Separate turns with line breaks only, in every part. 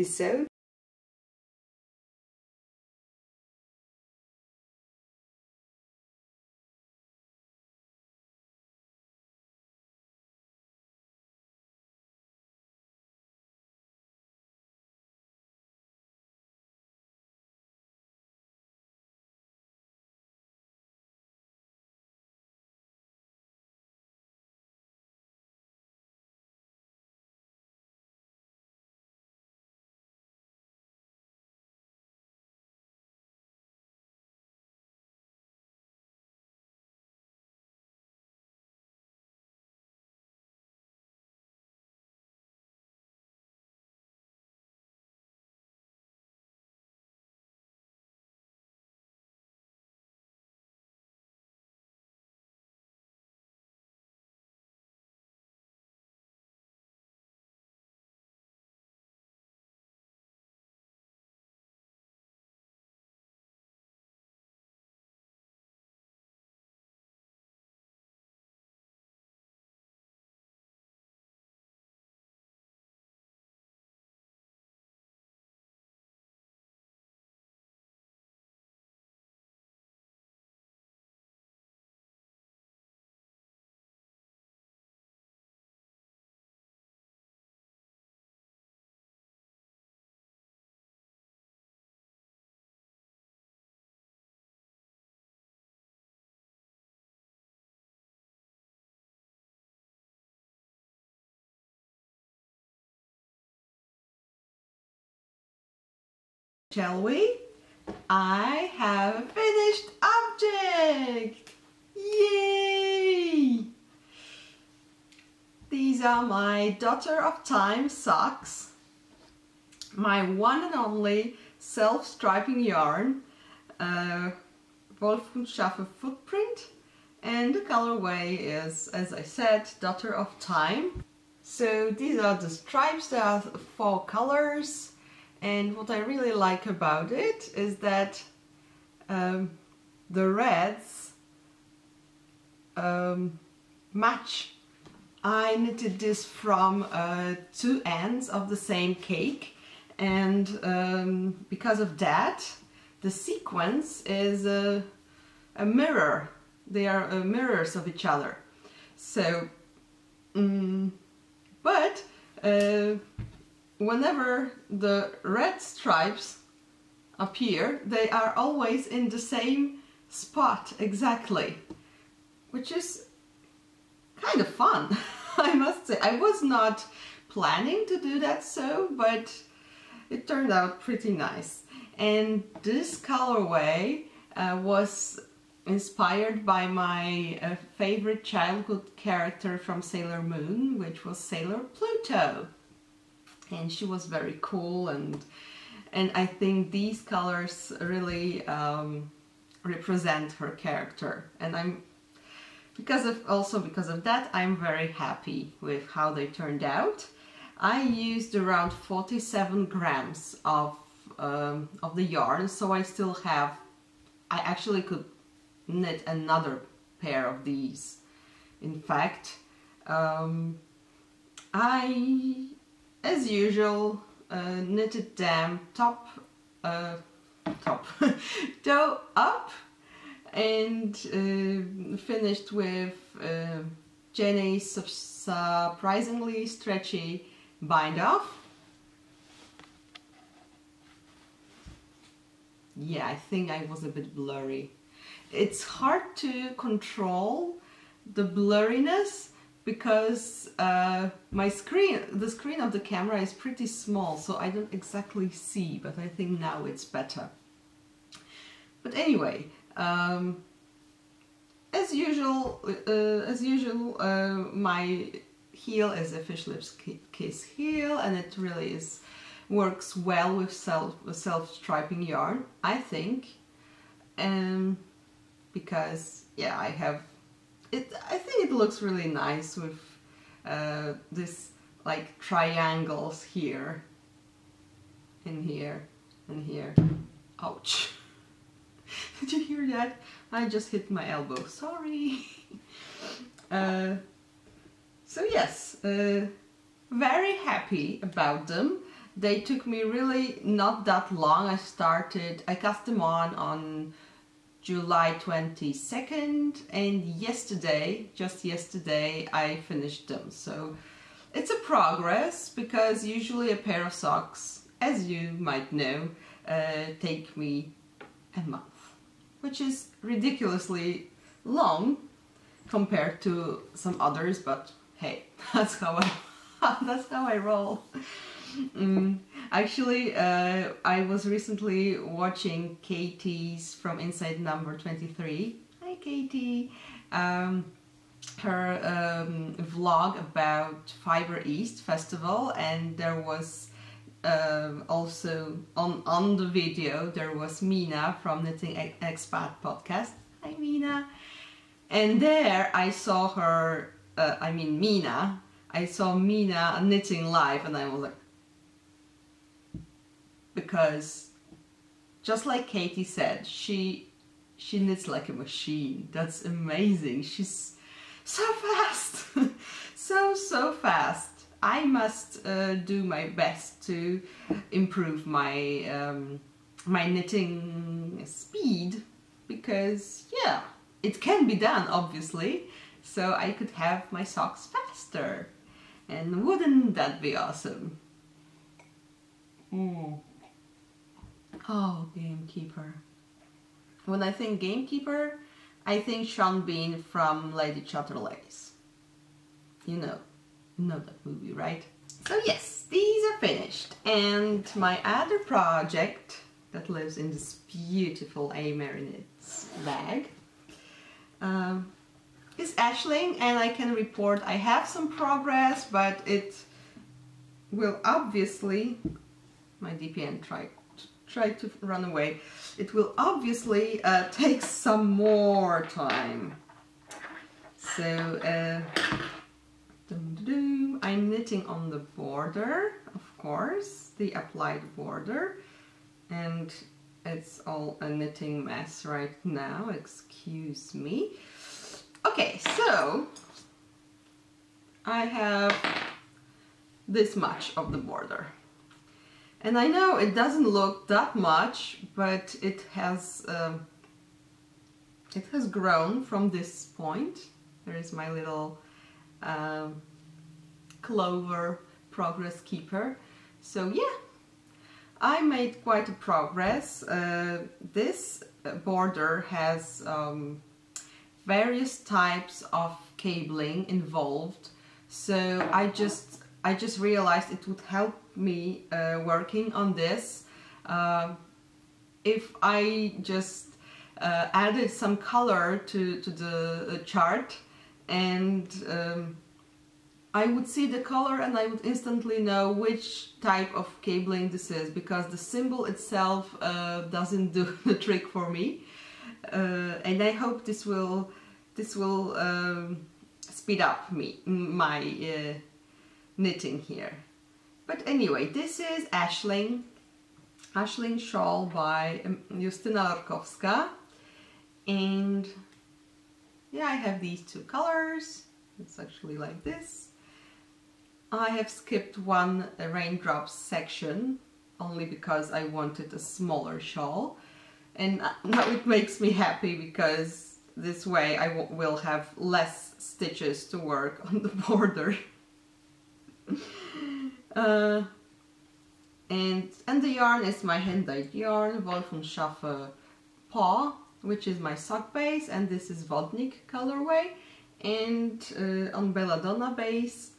episode. Shall we? I have a finished object! Yay! These are my Daughter of Time socks, my one and only self-striping yarn, Wolff&Schafe footprint, and the colorway is, as I said, Daughter of Time. So these are the stripes. There are 4 colors. And what I really like about it is that the reds match. I knitted this from 2 ends of the same cake, and because of that the sequence is a mirror. They are mirrors of each other. So but whenever the red stripes appear, they are always in the same spot exactly, which is kind of fun, I must say. I was not planning to do that but it turned out pretty nice. And this colorway was inspired by my favorite childhood character from Sailor Moon, which was Sailor Pluto. And she was very cool, and I think these colors really represent her character, and because of that I'm very happy with how they turned out. I used around 47 grams of the yarn, so I actually could knit another pair of these. In fact, I, as usual, knitted them toe up, and finished with Jenny's surprisingly stretchy bind off. Yeah, I think I was a bit blurry. It's hard to control the blurriness because the screen of the camera is pretty small, so I don't exactly see, but I think now it's better. But anyway, as usual, my heel is a fish lips kiss heel, and it really works well with self-striping yarn, I think, because yeah, I think it looks really nice with this like triangles here, in here, and here. Ouch! Did you hear that? I just hit my elbow. Sorry. So yes, very happy about them. They took me really not that long. I cast them on July 22nd, and just yesterday, I finished them. So it's a progress, because usually a pair of socks, as you might know, take me a month, which is ridiculously long compared to some others, but hey, that's how I roll. Actually, I was recently watching Katie's from Inside Number 23. Hi Katie! Her vlog about Fiber East Festival, and there was also on the video there was Mina from Knitting Expat Podcast. Hi Mina! And there I saw her, Mina. I saw Mina knitting live, and I was like, because just like Katie said, she knits like a machine. That's amazing. She's so fast. so fast. I must do my best to improve my my knitting speed, because yeah, it can be done, obviously, so I could have my socks faster. And wouldn't that be awesome? Oh, Gamekeeper. When I think Gamekeeper, I think Sean Bean from Lady Chatterley's. You know that movie, right? So yes, these are finished. And my other project that lives in this beautiful A. Mary Knits bag is Ashling, and I can report I have some progress, but it will obviously, my DPN tried to run away, it will obviously take some more time. So I'm knitting on the border, of course, the applied border, and it's all a knitting mess right now, excuse me. Okay, so I have this much of the border, and I know it doesn't look that much, but it has grown from this point. There is my little clover progress keeper. So yeah, I made quite a progress. This border has various types of cabling involved, so I just realized it would help me working on this if I just added some color to the chart, and I would see the color and I would instantly know which type of cabling this is, because the symbol itself doesn't do the trick for me. And I hope this will speed up my knitting here. But anyway, this is Ashling Shawl by Justyna Lorkowska, and yeah, I have these two colors. It's actually like this. I have skipped one raindrops section only because I wanted a smaller shawl, and now it makes me happy because this way I will have less stitches to work on the border. And the yarn is my hand-dyed yarn, Wolff&Schafe Paw, which is my sock base, and this is Vodnik colorway, and on Belladonna base,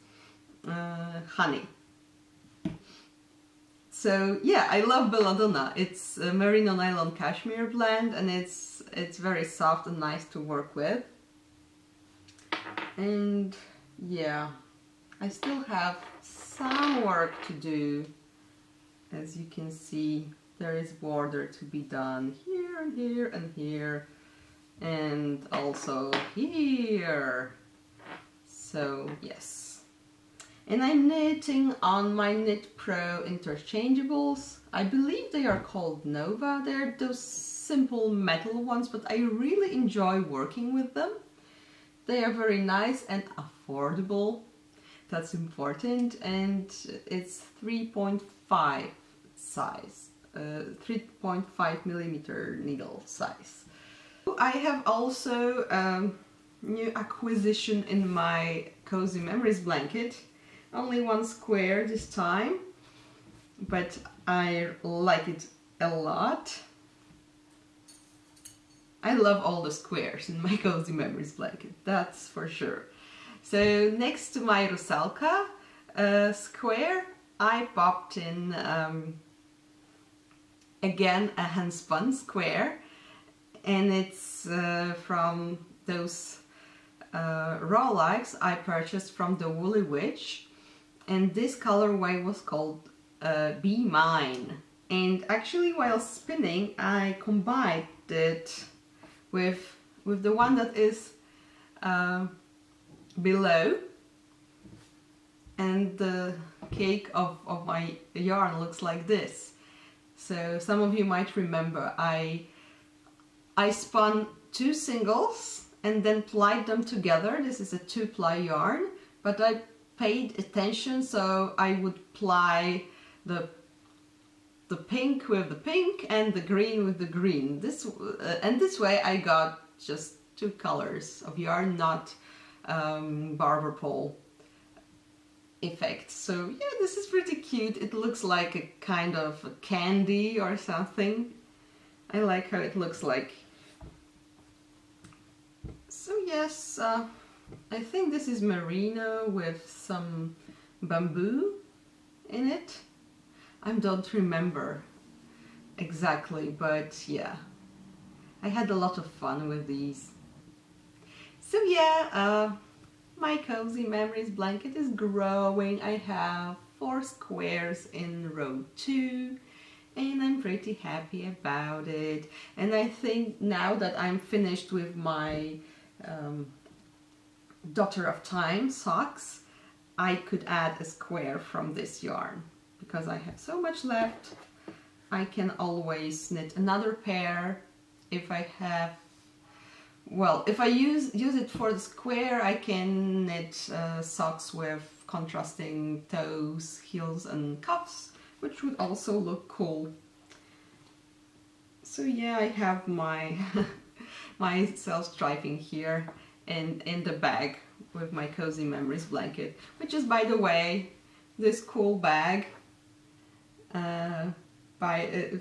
Honey. So yeah, I love Belladonna. It's a merino nylon cashmere blend, and it's very soft and nice to work with. And yeah, I still have some work to do. As you can see, there is border to be done here and here and here, and also here. So yes. And I'm knitting on my Knit Pro interchangeables. I believe they are called Nova. They're those simple metal ones, but I really enjoy working with them. They are very nice and affordable. That's important. And it's 3.5 3.5 size, 3.5 millimeter needle size. I have also new acquisition in my Cozy Memories blanket. Only one square this time, but I like it a lot. I love all the squares in my Cozy Memories blanket, that's for sure. So next to my Rusalka square, I popped in again a handspun square, and it's from those raw lives I purchased from the Woolly Witch, and this colorway was called Be Mine. And actually, while spinning, I combined it with the one that is below, and the cake of my yarn looks like this. So some of you might remember I spun 2 singles and then plied them together. This is a 2-ply yarn, but I paid attention, so I would ply the pink with the pink and the green with the green. And this way I got just 2 colors of yarn, not barber pole effect. So yeah, this is pretty cute. It looks like a kind of a candy or something. I like how it looks like. So yes, I think this is merino with some bamboo in it. I don't remember exactly, but yeah, I had a lot of fun with these. So yeah, my Cozy Memories blanket is growing. I have 4 squares in row 2, and I'm pretty happy about it. And I think now that I'm finished with my Daughter of Time socks, I could add a square from this yarn. Because I have so much left, I can always knit another pair if I have, well, if I use it for the square, I can knit socks with contrasting toes, heels and cuffs, which would also look cool. So yeah, I have my my self-striping here in the bag with my Cozy Memories blanket, which is, by the way, this cool bag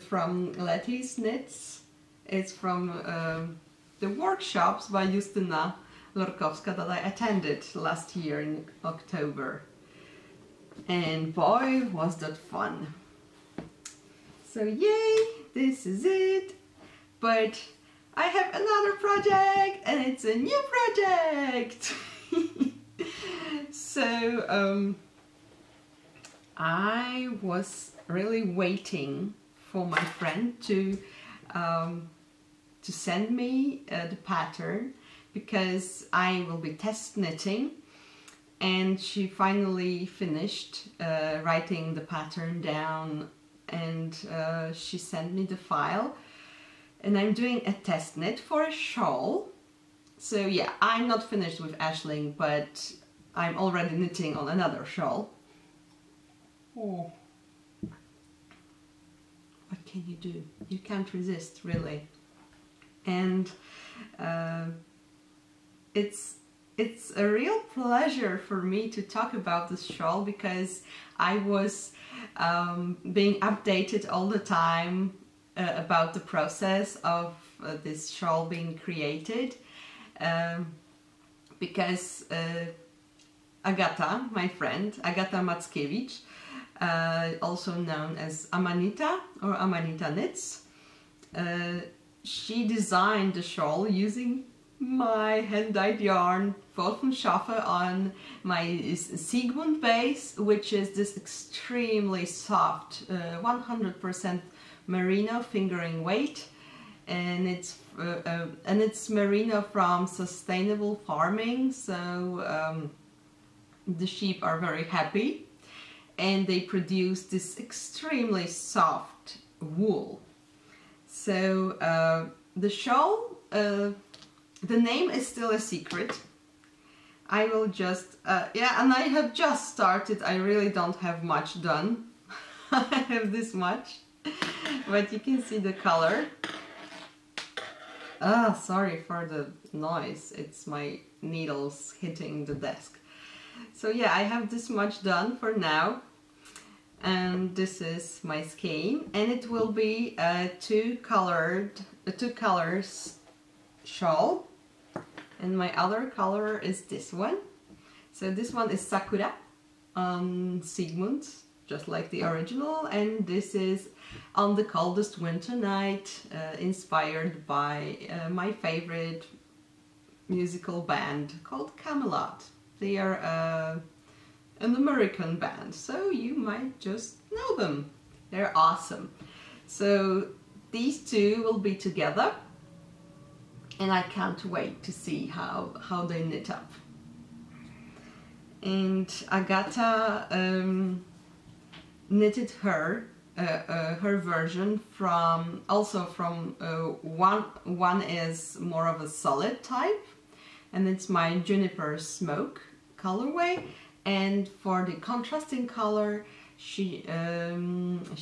from Letty's Knits. It's from the workshops by Justyna Lorkowska that I attended last year in October. And boy, was that fun. So yay, this is it. But I have another project, and it's a new project. So I was really waiting for my friend to send me the pattern, because I will be test knitting, and she finally finished writing the pattern down, and she sent me the file, and I'm doing a test knit for a shawl. So yeah, I'm not finished with Ashling, but I'm already knitting on another shawl. Oh. What can you do? You can't resist, really. And it's a real pleasure for me to talk about this shawl, because I was being updated all the time about the process of this shawl being created, because Agata, my friend, Agata Mackiewicz, also known as Amanita or Amanita Knits, she designed the shawl using my hand-dyed yarn Wolff&Schafe on my Sigmund base, which is this extremely soft 100% merino fingering weight, and it's merino from sustainable farming, so the sheep are very happy, and they produce this extremely soft wool. So the shawl, the name is still a secret. I will just, yeah, and I have just started. I really don't have much done. I have this much, but you can see the color. Ah, sorry for the noise, it's my needles hitting the desk. So yeah, I have this much done for now, and this is my skein, and it will be a two colors shawl, and my other color is this one. So this one is Sakura on Sigmund, just like the original, and this is On the Coldest Winter Night, inspired by my favorite musical band called Camelot. They are an American band, so you might just know them. They're awesome. So these two will be together, and I can't wait to see how they knit up. And Agata knitted her version from one is more of a solid type, and it's my Juniper Smoke colorway, and for the contrasting color she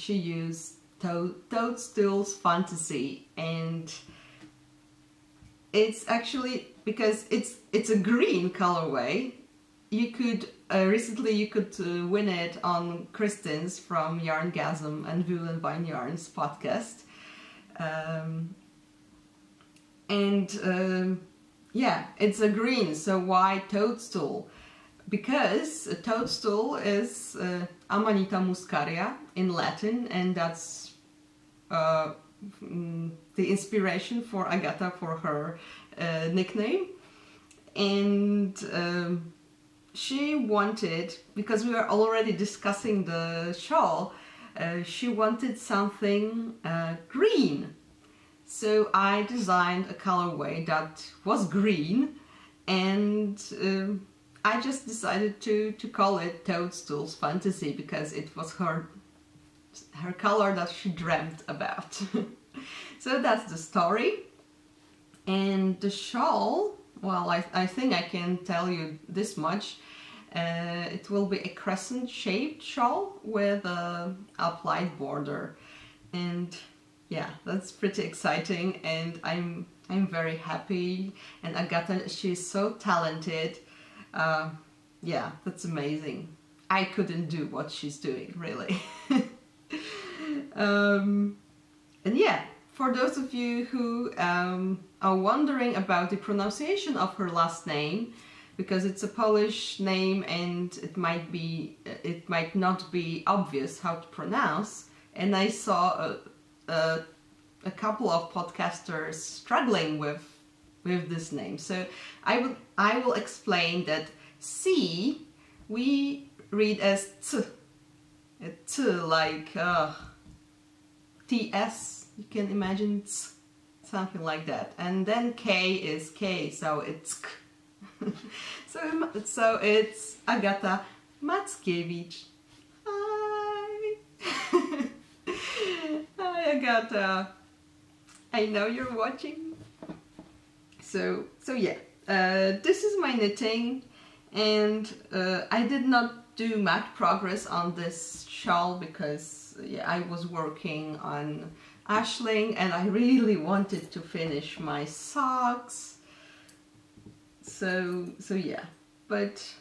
used Toadstool's Fantasy, and it's actually, because it's a green colorway, you could recently you could win it on Kristen's from Yarngasm and Woolen Yarns podcast, yeah, it's a green, so why toadstool? Because a toadstool is Amanita muscaria in Latin, and that's the inspiration for Agata for her nickname. And she wanted, because we were already discussing the shawl, she wanted something green. So I designed a colorway that was green, and I just decided to call it Toadstool's Fantasy, because it was her color that she dreamt about. So that's the story. And the shawl, well, I think I can tell you this much. It will be a crescent-shaped shawl with a applied border, and yeah, that's pretty exciting, and I'm very happy. And Agata, she's so talented. Yeah, that's amazing. I couldn't do what she's doing, really. And yeah, for those of you who are wondering about the pronunciation of her last name, because it's a Polish name and it might not be obvious how to pronounce, and I saw a couple of podcasters struggling with this name, so I will explain that C we read as T, like TS, you can imagine, something like that, and then K is K, so it's K. So it's Agata Mackiewicz. Hi! Hi Agata! I know you're watching. So yeah, this is my knitting, and I did not do much progress on this shawl because yeah, I was working on ashling and I really wanted to finish my socks. So yeah, but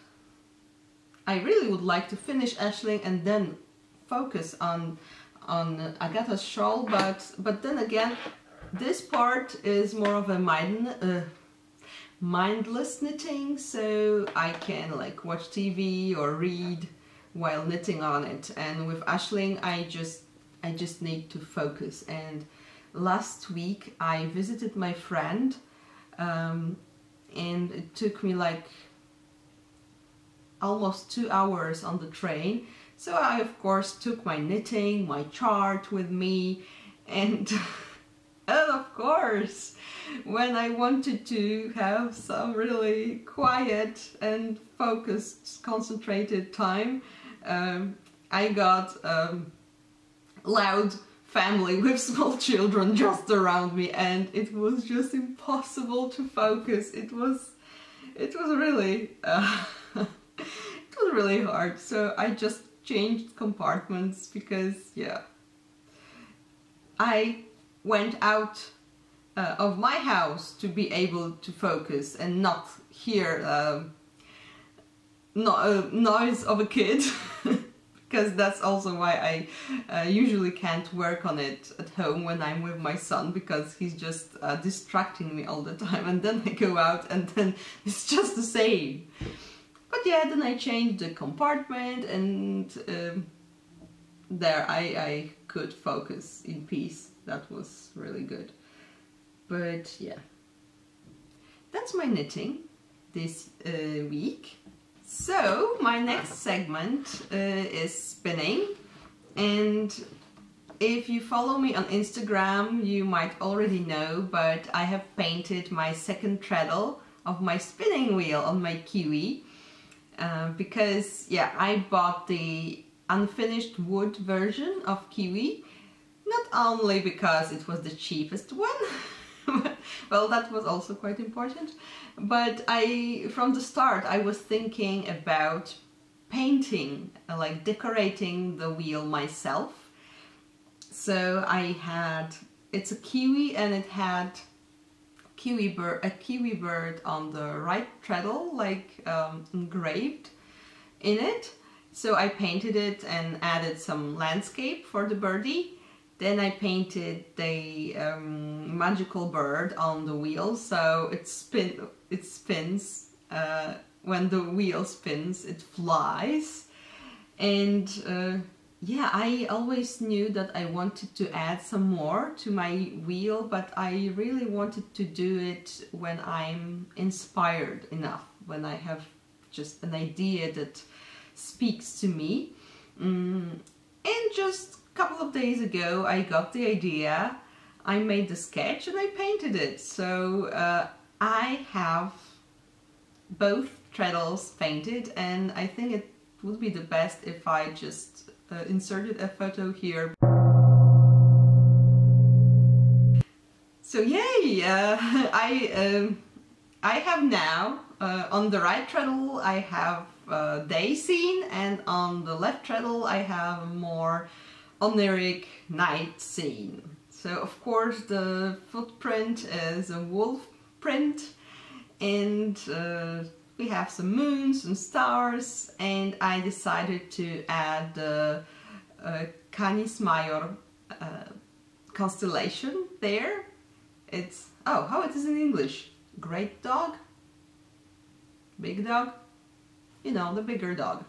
I really would like to finish ashling and then focus on Agata's shawl, but then again, this part is more of a mindless knitting, so I can like watch TV or read while knitting on it. And with ashling, I just need to focus. And last week I visited my friend, and it took me like almost 2 hours on the train. So I of course took my knitting, my chart with me, and and of course, when I wanted to have some really quiet and focused, concentrated time, I got loud family with small children just around me, and it was just impossible to focus. It was really it was really hard. So I just changed compartments because, yeah, I went out of my house to be able to focus and not hear noise of a kid. Because that's also why I usually can't work on it at home when I'm with my son, because he's just distracting me all the time, and then I go out and then it's just the same. But yeah, then I changed the compartment, and there I could focus in peace. That was really good. But yeah, that's my knitting this week. So my next segment is spinning, and if you follow me on Instagram you might already know, but I have painted my second treadle of my spinning wheel on my Kiwi because, yeah, I bought the unfinished wood version of Kiwi, not only because it was the cheapest one, well, that was also quite important, but from the start I was thinking about painting, like decorating the wheel myself. So it's a Kiwi, and it had a Kiwi bird on the right treadle, like engraved in it. So I painted it and added some landscape for the birdie. Then I painted the magical bird on the wheel, so it spins. When the wheel spins, it flies. And yeah, I always knew that I wanted to add some more to my wheel, but I really wanted to do it when I'm inspired enough, when I have just an idea that speaks to me. And just couple of days ago I got the idea, I made the sketch and I painted it. So I have both treadles painted, and I think it would be the best if I just inserted a photo here. So yay! I have now on the right treadle I have day scene, and on the left treadle I have more oniric night scene. So of course the footprint is a wolf print, and we have some moons and stars, and I decided to add the Canis Major constellation there. It's, oh, how it is in English? Great dog? Big dog? You know, the bigger dog.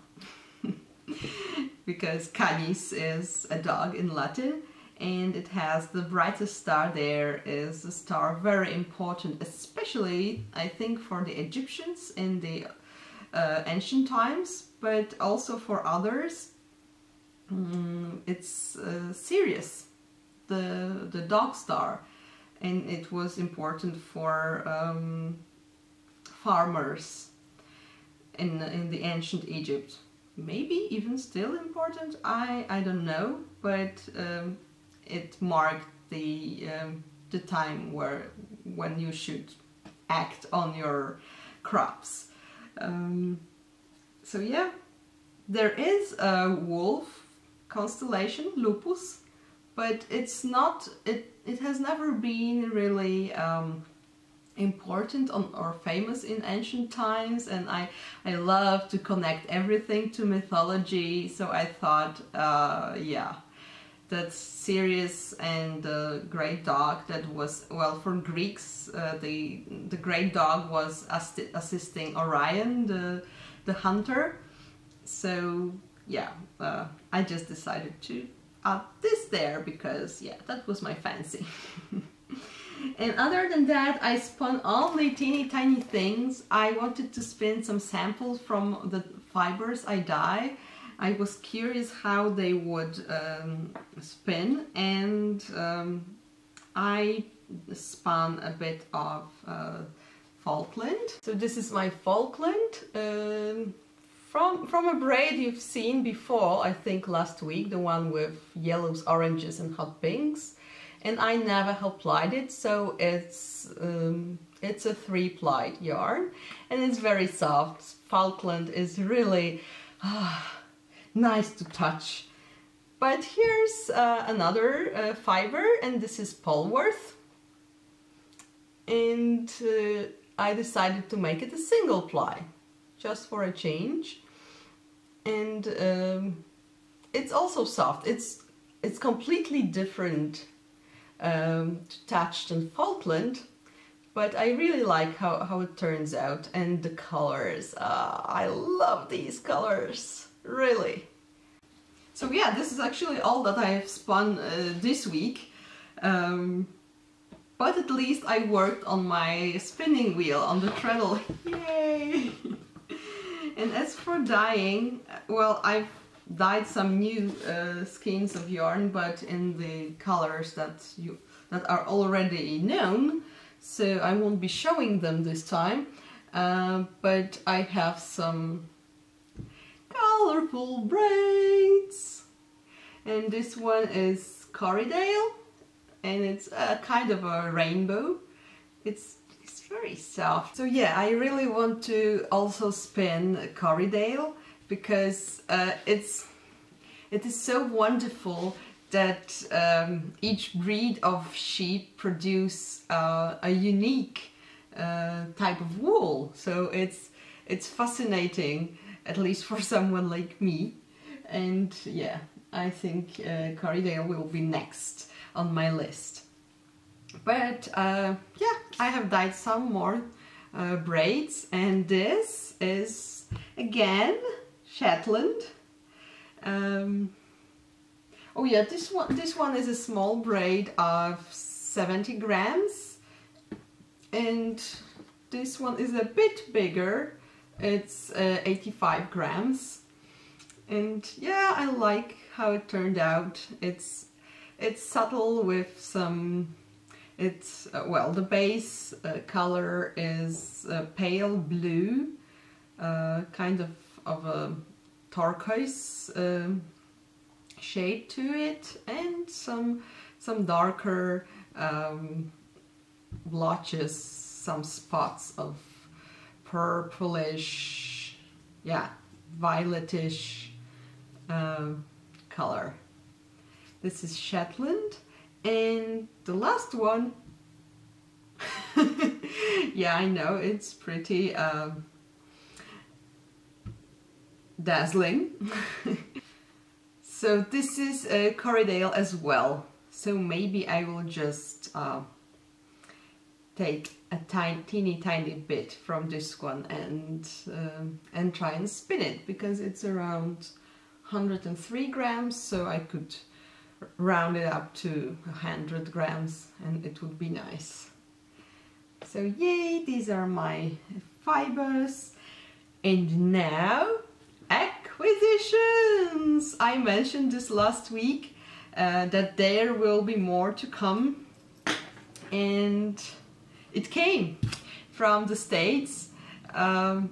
Because Canis is a dog in Latin, and it has the brightest star there is a star very important, especially I think for the Egyptians in the ancient times, but also for others. It's Sirius, the dog star, and it was important for farmers in the ancient Egypt. Maybe even still important, I don't know, but it marked the time when you should act on your crops. So yeah, there is a wolf constellation, Lupus, but it's not, it has never been really important or famous in ancient times, and I love to connect everything to mythology, so I thought, yeah, that's Sirius and the great dog that was, well, for Greeks, the great dog was assisting Orion, the hunter. So yeah, I just decided to add this there because, yeah, that was my fancy. And other than that, I spun only teeny tiny things. I wanted to spin some samples from the fibers I dye. I was curious how they would spin, and I spun a bit of Falkland. So this is my Falkland from a braid you've seen before, I think last week, the one with yellows, oranges and hot pinks. And I never applied it, so it's a 3-ply yarn, and it's very soft. Falkland is really nice to touch. But here's another fiber, and this is Polworth. And I decided to make it a single ply, just for a change. And it's also soft. It's completely different to Thatched and Falkland, but I really like how it turns out, and the colors. I love these colors, really. So yeah, this is actually all that I have spun this week. But at least I worked on my spinning wheel, on the treadle. Yay! And as for dyeing, well, I've dyed some new skeins of yarn, but in the colors that are already known, so I won't be showing them this time. But I have some colorful braids, and this one is Corriedale, and it's a kind of a rainbow. It's very soft. So yeah, I really want to also spin Corriedale, because it is so wonderful that each breed of sheep produce a unique type of wool. So it's fascinating, at least for someone like me. And yeah, I think Corriedale will be next on my list. But yeah, I have dyed some more braids, and this is again Shetland. Oh yeah, this one is a small braid of 70 grams, and this one is a bit bigger. It's 85 grams, and yeah, I like how it turned out. It's subtle with some. It's well, the base color is pale blue, kind of a turquoise shade to it, and some darker blotches, some spots of purplish, yeah, violetish color. This is Shetland. And the last one, yeah, I know, it's pretty dazzling. So this is Corriedale as well. So maybe I will just take a tiny bit from this one and try and spin it, because it's around 103 grams, so I could round it up to 100 grams and it would be nice. So yay, these are my fibers. And now, acquisitions! I mentioned this last week that there will be more to come, and it came from the States. I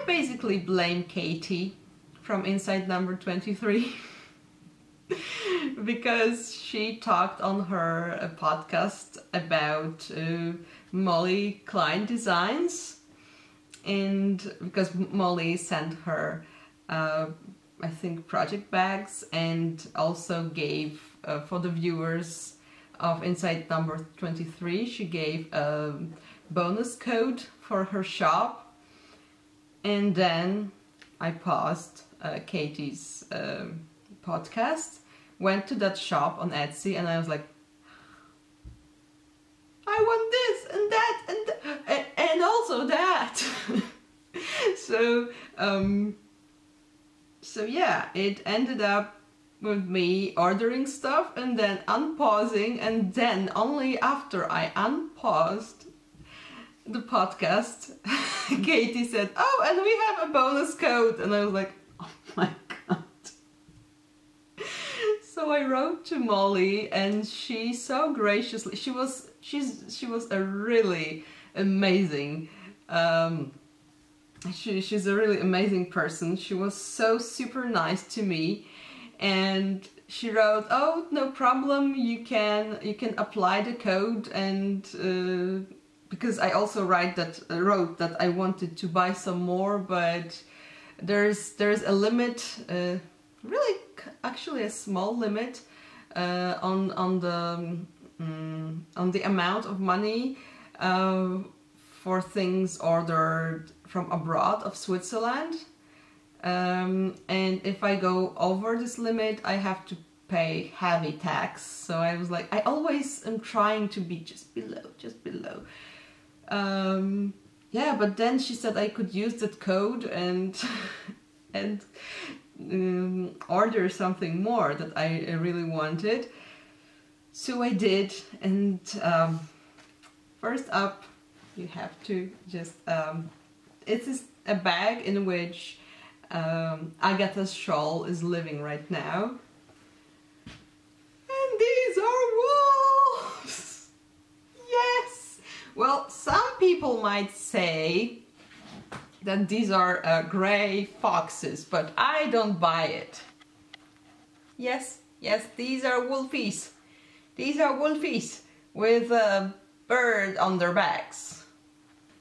basically blame Katie from Inside Number 23. Because she talked on her podcast about Molly Klein designs, and because Molly sent her I think project bags, and also gave for the viewers of Inside Number 23, she gave a bonus code for her shop. And then I paused Katie's podcast, went to that shop on Etsy, and I was like, I want this and that and also that. So yeah, it ended up with me ordering stuff and then unpausing, and then only after I unpaused the podcast, Katie said, oh, and we have a bonus code, and I was like, oh my god. So I wrote to Molly, and she so graciously, she was a really amazing, she's a really amazing person. She was so super nice to me, and she wrote, oh, no problem, you can apply the code, and because I also wrote that I wanted to buy some more, but there's a limit, really actually a small limit on the amount of money for things ordered from abroad of Switzerland, and if I go over this limit I have to pay heavy tax. So I was like, I always am trying to be just below. Yeah, but then she said I could use that code and order something more that I really wanted. So I did, and first up you have to just it is a bag in which Agatha's shawl is living right now. And these are wolves! Yes! Well, some people might say that these are grey foxes, but I don't buy it. Yes, these are wolfies. These are wolfies with a bird on their backs.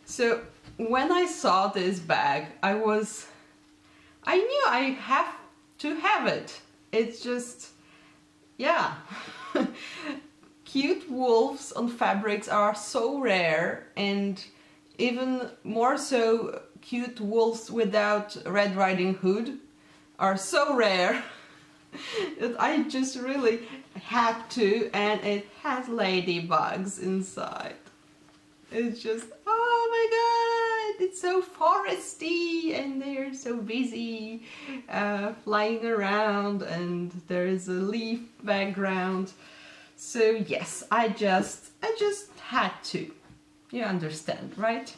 So when I saw this bag, I knew I have to have it. It's just, yeah. Cute wolves on fabrics are so rare, and even more so cute wolves without Red Riding Hood are so rare that I just really had to, and it has ladybugs inside. It's just, oh my god, it's so foresty and they're so busy flying around, and there's a leaf background. So yes, I just had to. You understand, right?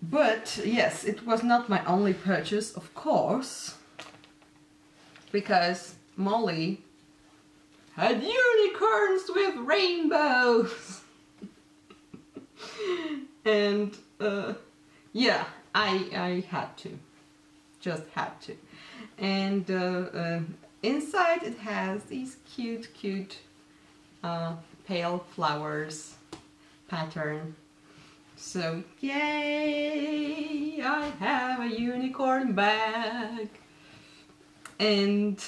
But yes, it was not my only purchase, of course, because Molly had unicorns with rainbows. And yeah, I had to, just had to. And inside it has these cute pale flowers pattern. So yay, I have a unicorn bag. And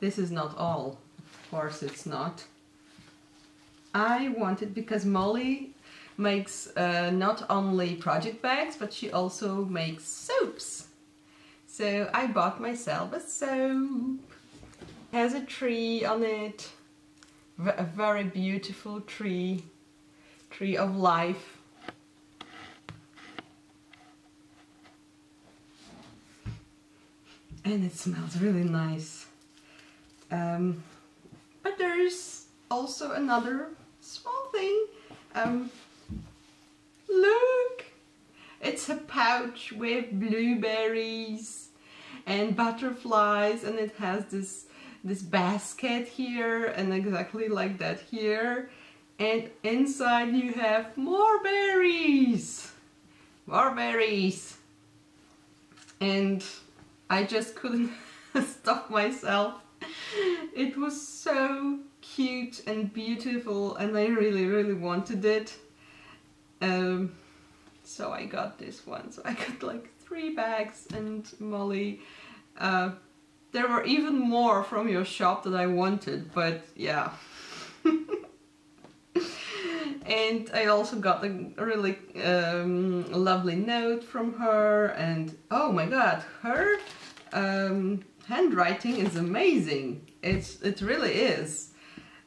this is not all, of course it's not. I wanted, because Molly makes not only project bags, but she also makes soaps. So I bought myself a soap. It has a tree on it, a very beautiful tree of life. And it smells really nice. But there's also another small thing. Look! It's a pouch with blueberries and butterflies, and it has this basket here, and exactly like that here. And inside you have more berries! More berries! And I just couldn't stop myself. It was so cute and beautiful, and I really wanted it. So I got this one. So I got like 3 bags, and Molly, there were even more from your shop that I wanted, but yeah. And I also got a really lovely note from her, and oh my god, her handwriting is amazing. It really is.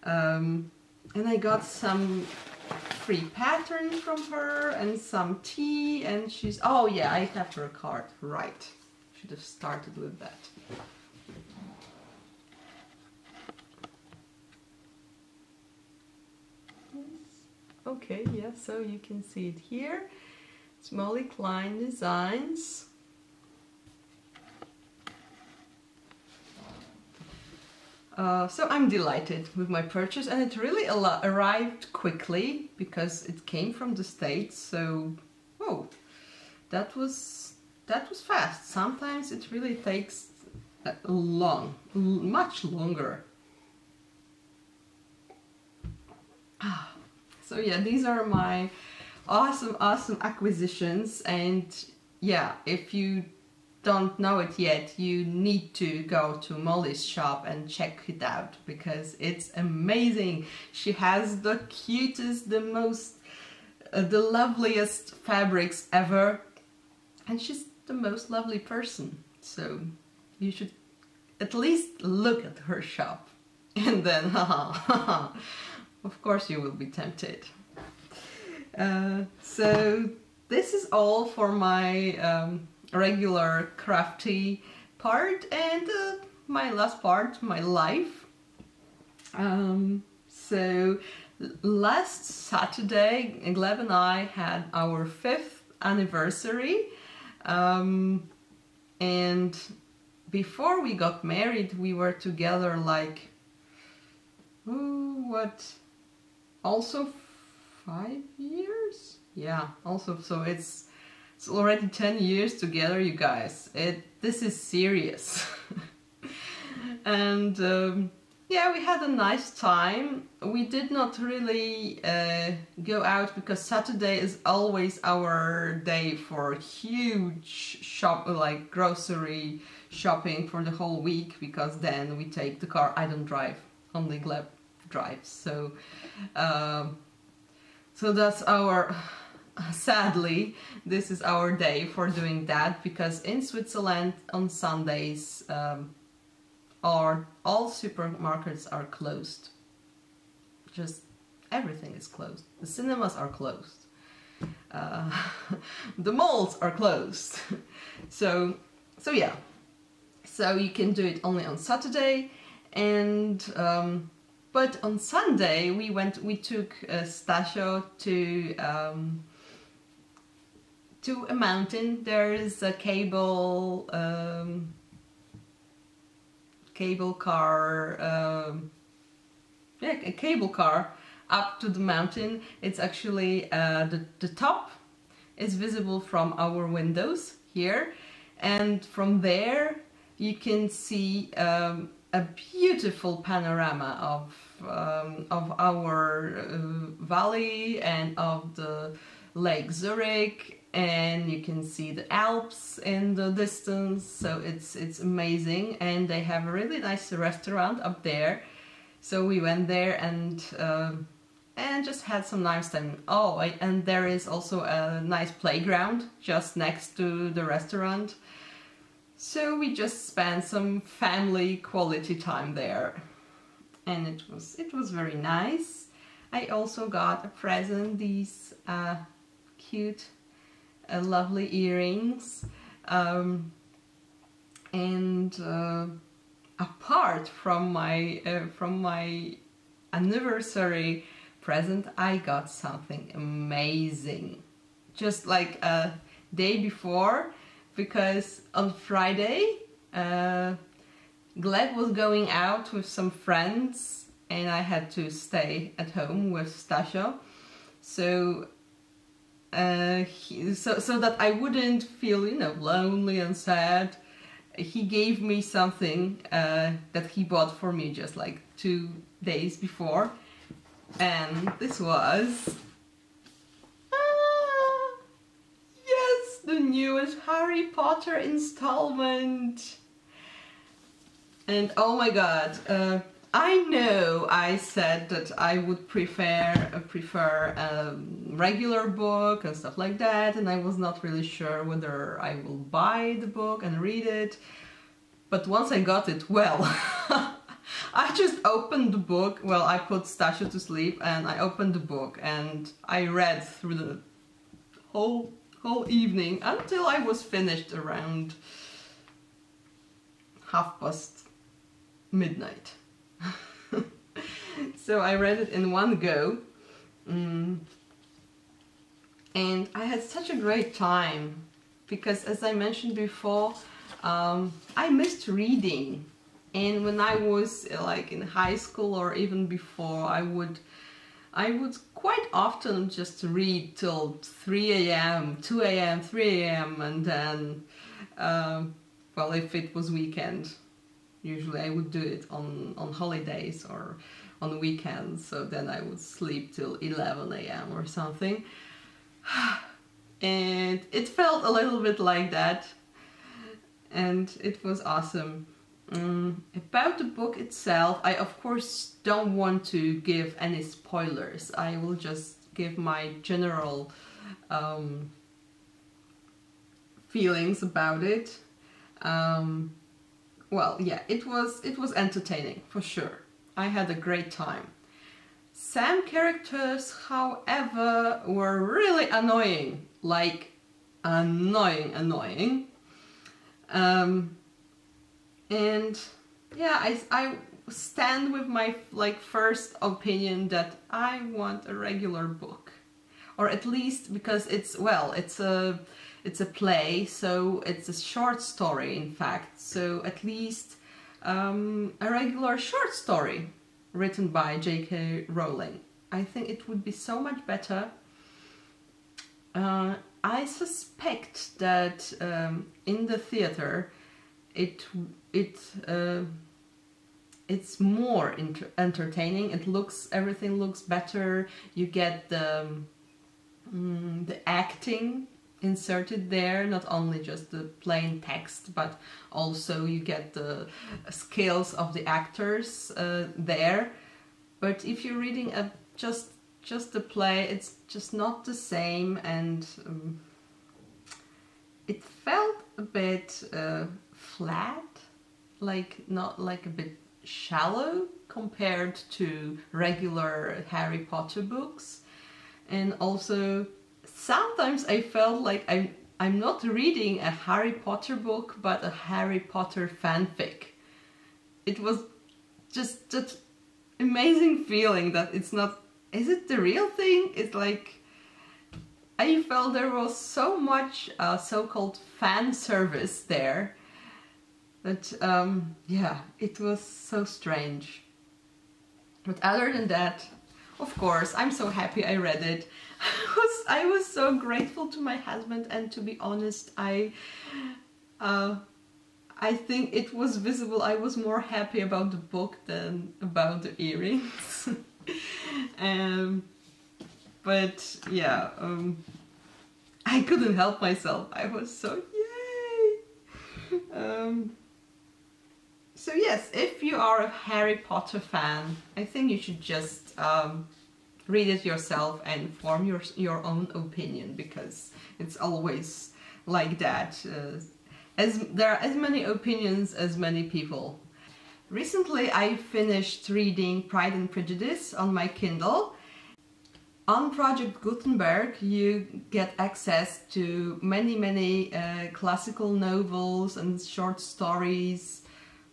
And I got some free patterns from her and some tea, and she's, oh yeah, I have her card, right. Should have started with that. Okay, yeah, so you can see it here. It's Molly Klein Designs. So I'm delighted with my purchase, and it really arrived quickly because it came from the States. So, oh, that was fast. Sometimes it really takes much longer. So yeah, these are my awesome acquisitions, and yeah, if you don't know it yet, you need to go to Molly's shop and check it out because it's amazing. She has the cutest, the most, the loveliest fabrics ever, and she's the most lovely person. So you should at least look at her shop, and then, of course, you will be tempted. So this is all for my regular crafty part, and my last part, my life. So last Saturday, Gleb and I had our 5th anniversary, and before we got married we were together like, also 5 years? Yeah, also, so it's already 10 years together, you guys. This is serious. And yeah, we had a nice time. We did not really go out because Saturday is always our day for huge like grocery shopping for the whole week, because then we take the car. I don't drive, only Gleb drives. So so that's our, sadly, this is our day for doing that, because in Switzerland on Sundays all supermarkets are closed. Just everything is closed. The cinemas are closed. The malls are closed. So yeah. So you can do it only on Saturday, and but on Sunday we took Stasio to a mountain. There is a cable car, yeah, a cable car up to the mountain. It's actually the top is visible from our windows here, and from there you can see a beautiful panorama of our valley and of the Lake Zurich, and you can see the Alps in the distance. So it's amazing, and they have a really nice restaurant up there. So we went there and just had some nice time. Oh, and there is also a nice playground just next to the restaurant. So we just spent some family quality time there, and it was very nice. I also got a present, these cute lovely earrings, and apart from my anniversary present, I got something amazing just like a day before, because on Friday Gleb was going out with some friends and I had to stay at home with Stasio. So so that I wouldn't feel, you know, lonely and sad, he gave me something that he bought for me just like 2 days before, and this was yes, the newest Harry Potter installment. And oh my god, I know I said that I would prefer a regular book and stuff like that, and I was not really sure whether I will buy the book and read it. But once I got it, well, I just opened the book. Well, I put Stasio to sleep and I opened the book and I read through the whole evening until I was finished around midnight. So I read it in one go, and I had such a great time because, as I mentioned before, I missed reading, and when I was like in high school or even before, I would quite often just read till 3 a.m., 2 a.m., 3 a.m. and then well, if it was weekend, usually I would do it on holidays or on weekends, so then I would sleep till 11 a.m. or something. and it felt a little bit like that, and it was awesome. About the book itself, I of course don't want to give any spoilers. I will just give my general feelings about it. Well, yeah, it was entertaining for sure. I had a great time. Some characters, however, were really annoying, like annoying. And yeah, I stand with my first opinion that I want a regular book, or at least because it's a play, so it's a short story in fact. So at least a regular short story written by J.K. Rowling. I think it would be so much better. I suspect that in the theater it's more entertaining. Everything looks better. You get the acting inserted there, not only just the plain text, but also you get the skills of the actors there. But if you're reading just the play, it's just not the same, and it felt a bit flat, not like a bit shallow compared to regular Harry Potter books. And also sometimes I felt like I'm not reading a Harry Potter book, but a Harry Potter fanfic. It was just that amazing feeling that it's not, is it the real thing? It's like, I felt there was so much so-called fan service there that, yeah, it was so strange. But other than that, of course, I'm so happy I read it. I was so grateful to my husband, and to be honest, I think it was visible I was more happy about the book than about the earrings. But yeah, I couldn't help myself. I was so yay! So yes, if you are a Harry Potter fan, I think you should just read it yourself and form your own opinion, because it's always like that. There are as many opinions as many people. Recently I finished reading Pride and Prejudice on my Kindle. On Project Gutenberg you get access to many classical novels and short stories,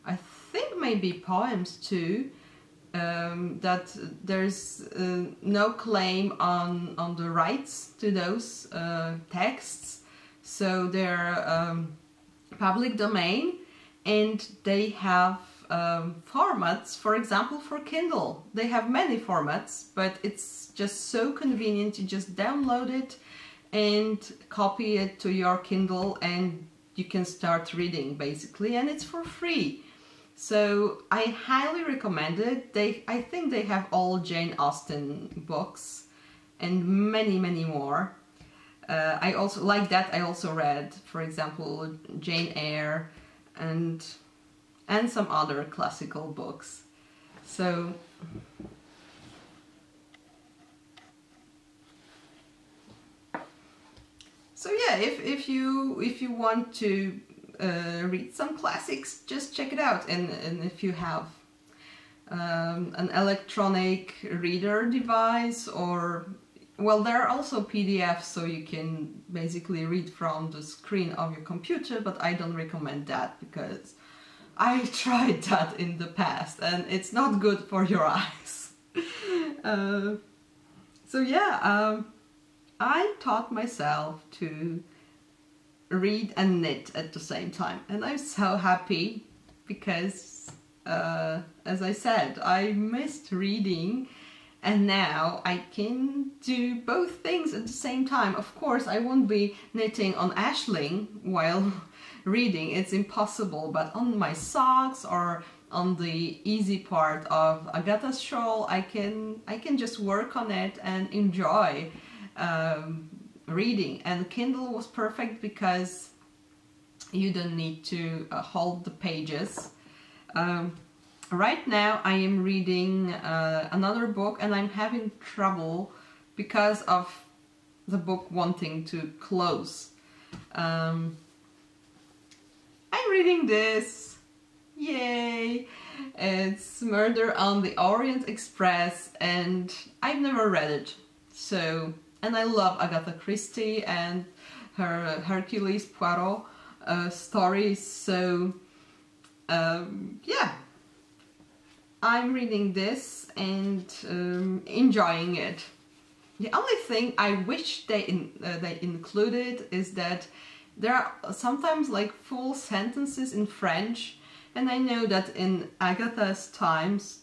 I think maybe poems too, that there's no claim on the rights to those texts, so they're public domain, and they have formats. For example, for Kindle they have many formats, but it's just so convenient to just download it and copy it to your Kindle, and you can start reading basically, and it's for free. So I highly recommend it. I think they have all Jane Austen books and many more. I also like that. I also read, for example, Jane Eyre and some other classical books. So yeah, if you want to read some classics, just check it out. And if you have an electronic reader device, or, well, there are also PDFs, so you can basically read from the screen of your computer, but I don't recommend that because I tried that in the past and it's not good for your eyes. So yeah, I taught myself to read and knit at the same time, and I'm so happy because as I said, I missed reading, and now I can do both things at the same time. Of course I won't be knitting on Ashling while reading, it's impossible, but on my socks or on the easy part of Agatha's shawl I can just work on it and enjoy reading, and Kindle was perfect because you don't need to hold the pages. Right now I am reading another book, and I'm having trouble because of the book wanting to close. I'm reading this. Yay! It's Murder on the Orient Express, and I've never read it. So, and I love Agatha Christie and her Hercules Poirot stories. So, yeah, I'm reading this and enjoying it. The only thing I wish they included is that there are sometimes like full sentences in French, and I know that in Agatha's times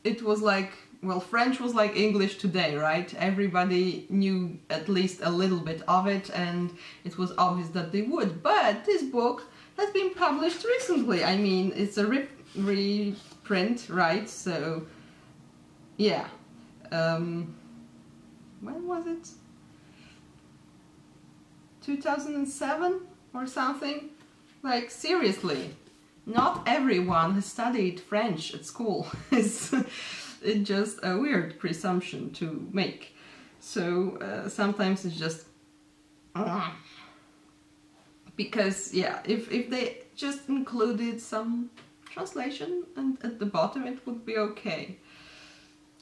it was like, well, French was like English today, right? Everybody knew at least a little bit of it, and it was obvious that they would. But this book has been published recently. I mean, it's a reprint, right? So, yeah. When was it? 2007 or something? Like, seriously, not everyone has studied French at school. It's just a weird presumption to make. So sometimes it's just... because, yeah, if they just included some translation and at the bottom, it would be okay.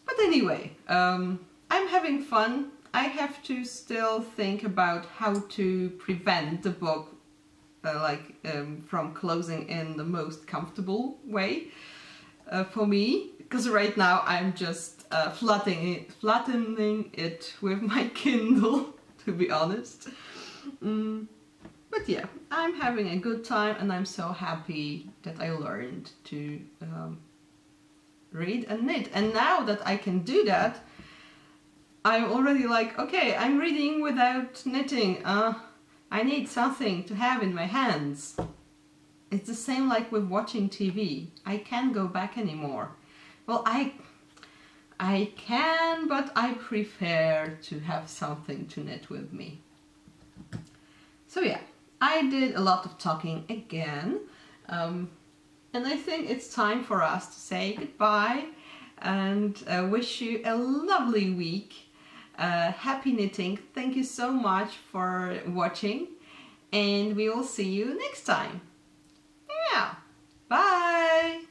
But anyway, I'm having fun. I have to still think about how to prevent the book from closing in the most comfortable way for me, because right now I'm just flattening it with my Kindle, to be honest. But yeah, I'm having a good time, and I'm so happy that I learned to read and knit. And now that I can do that, I'm already like, okay, I'm reading without knitting. I need something to have in my hands. It's the same like with watching TV. I can't go back anymore. Well, I can, but I prefer to have something to knit with me. So yeah, I did a lot of talking again. And I think it's time for us to say goodbye and wish you a lovely week. Happy knitting. Thank you so much for watching, and we will see you next time. Yeah, bye!